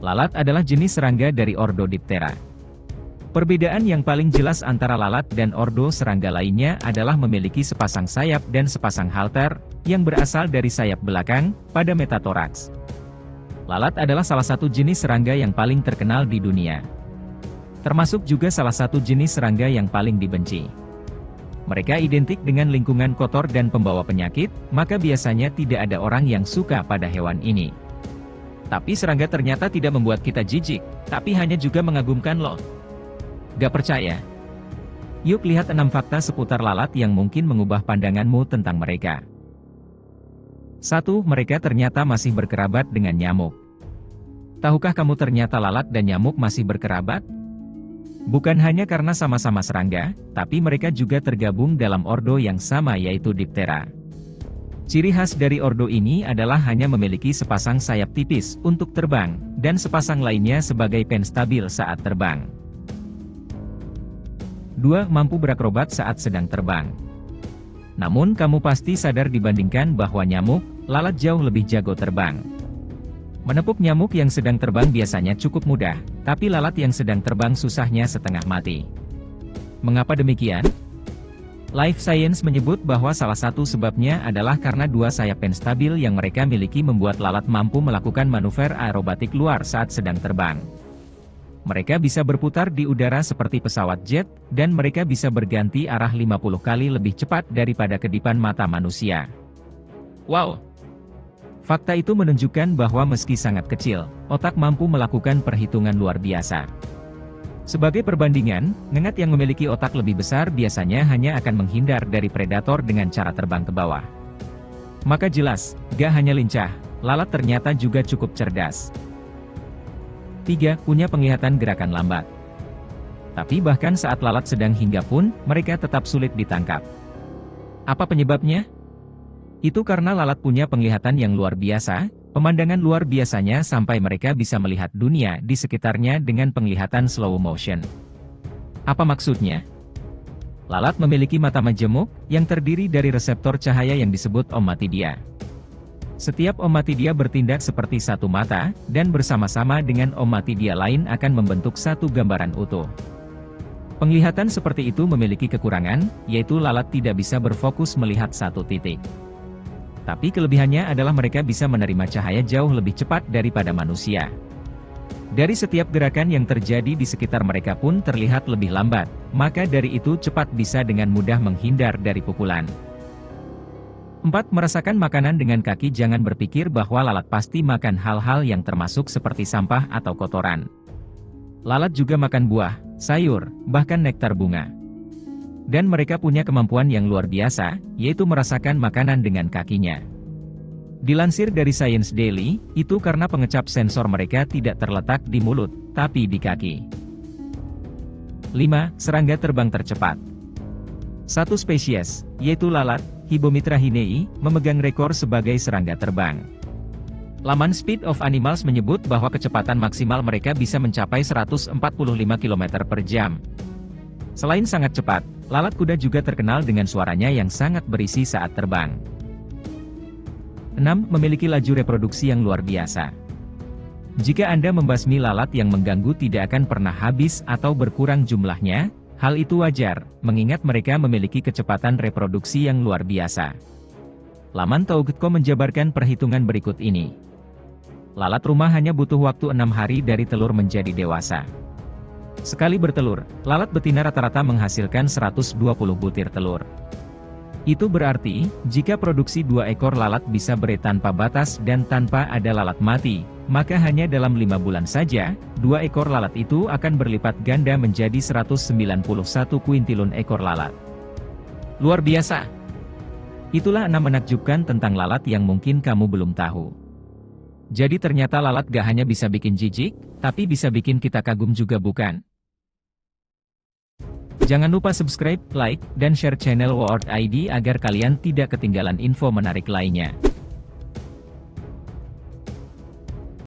Lalat adalah jenis serangga dari ordo Diptera. Perbedaan yang paling jelas antara lalat dan ordo serangga lainnya adalah memiliki sepasang sayap dan sepasang halter, yang berasal dari sayap belakang, pada metatoraks. Lalat adalah salah satu jenis serangga yang paling terkenal di dunia. Termasuk juga salah satu jenis serangga yang paling dibenci. Mereka identik dengan lingkungan kotor dan pembawa penyakit, maka biasanya tidak ada orang yang suka pada hewan ini. Tapi serangga ternyata tidak membuat kita jijik, tapi hanya juga mengagumkan loh. Gak percaya? Yuk lihat 6 fakta seputar lalat yang mungkin mengubah pandanganmu tentang mereka. 1. Mereka ternyata masih berkerabat dengan nyamuk. Tahukah kamu ternyata lalat dan nyamuk masih berkerabat? Bukan hanya karena sama-sama serangga, tapi mereka juga tergabung dalam ordo yang sama yaitu Diptera. Ciri khas dari ordo ini adalah hanya memiliki sepasang sayap tipis untuk terbang, dan sepasang lainnya sebagai penstabil saat terbang. 2. Mampu berakrobat saat sedang terbang. Namun kamu pasti sadar dibandingkan bahwa nyamuk, lalat jauh lebih jago terbang. Menepuk nyamuk yang sedang terbang biasanya cukup mudah, tapi lalat yang sedang terbang susahnya setengah mati. Mengapa demikian? Life Science menyebut bahwa salah satu sebabnya adalah karena dua sayap penstabil yang mereka miliki membuat lalat mampu melakukan manuver aerobatik luar saat sedang terbang. Mereka bisa berputar di udara seperti pesawat jet, dan mereka bisa berganti arah 50 kali lebih cepat daripada kedipan mata manusia. Wow! Fakta itu menunjukkan bahwa meski sangat kecil, otak mampu melakukan perhitungan luar biasa. Sebagai perbandingan, ngengat yang memiliki otak lebih besar biasanya hanya akan menghindar dari predator dengan cara terbang ke bawah. Maka jelas, gak hanya lincah, lalat ternyata juga cukup cerdas. 3. Punya penglihatan gerakan lambat. Tapi bahkan saat lalat sedang hinggap pun, mereka tetap sulit ditangkap. Apa penyebabnya? Itu karena lalat punya penglihatan yang luar biasa, pemandangan luar biasanya sampai mereka bisa melihat dunia di sekitarnya dengan penglihatan slow motion. Apa maksudnya? Lalat memiliki mata majemuk, yang terdiri dari reseptor cahaya yang disebut ommatidia. Setiap ommatidia bertindak seperti satu mata, dan bersama-sama dengan ommatidia lain akan membentuk satu gambaran utuh. Penglihatan seperti itu memiliki kekurangan, yaitu lalat tidak bisa berfokus melihat satu titik. Tapi kelebihannya adalah mereka bisa menerima cahaya jauh lebih cepat daripada manusia. Dari setiap gerakan yang terjadi di sekitar mereka pun terlihat lebih lambat, maka dari itu cepat bisa dengan mudah menghindar dari pukulan. 4. Merasakan makanan dengan kaki. Jangan berpikir bahwa lalat pasti makan hal-hal yang termasuk seperti sampah atau kotoran. Lalat juga makan buah, sayur, bahkan nektar bunga. Dan mereka punya kemampuan yang luar biasa, yaitu merasakan makanan dengan kakinya. Dilansir dari Science Daily, itu karena pengecap sensor mereka tidak terletak di mulut, tapi di kaki. 5. Serangga terbang tercepat. Satu spesies, yaitu lalat, Hibomitra hinei, memegang rekor sebagai serangga terbang. Laman Speed of Animals menyebut bahwa kecepatan maksimal mereka bisa mencapai 145 km per jam. Selain sangat cepat, lalat kuda juga terkenal dengan suaranya yang sangat berisi saat terbang. 6. Memiliki laju reproduksi yang luar biasa. Jika Anda membasmi lalat yang mengganggu tidak akan pernah habis atau berkurang jumlahnya, hal itu wajar, mengingat mereka memiliki kecepatan reproduksi yang luar biasa. Laman Tough.com menjabarkan perhitungan berikut ini. Lalat rumah hanya butuh waktu 6 hari dari telur menjadi dewasa. Sekali bertelur, lalat betina rata-rata menghasilkan 120 butir telur. Itu berarti, jika produksi 2 ekor lalat bisa berai tanpa batas dan tanpa ada lalat mati, maka hanya dalam 5 bulan saja, 2 ekor lalat itu akan berlipat ganda menjadi 191 kuintilun ekor lalat. Luar biasa! Itulah 6 menakjubkan tentang lalat yang mungkin kamu belum tahu. Jadi ternyata lalat gak hanya bisa bikin jijik, tapi bisa bikin kita kagum juga, bukan? Jangan lupa subscribe, like, dan share channel World ID agar kalian tidak ketinggalan info menarik lainnya.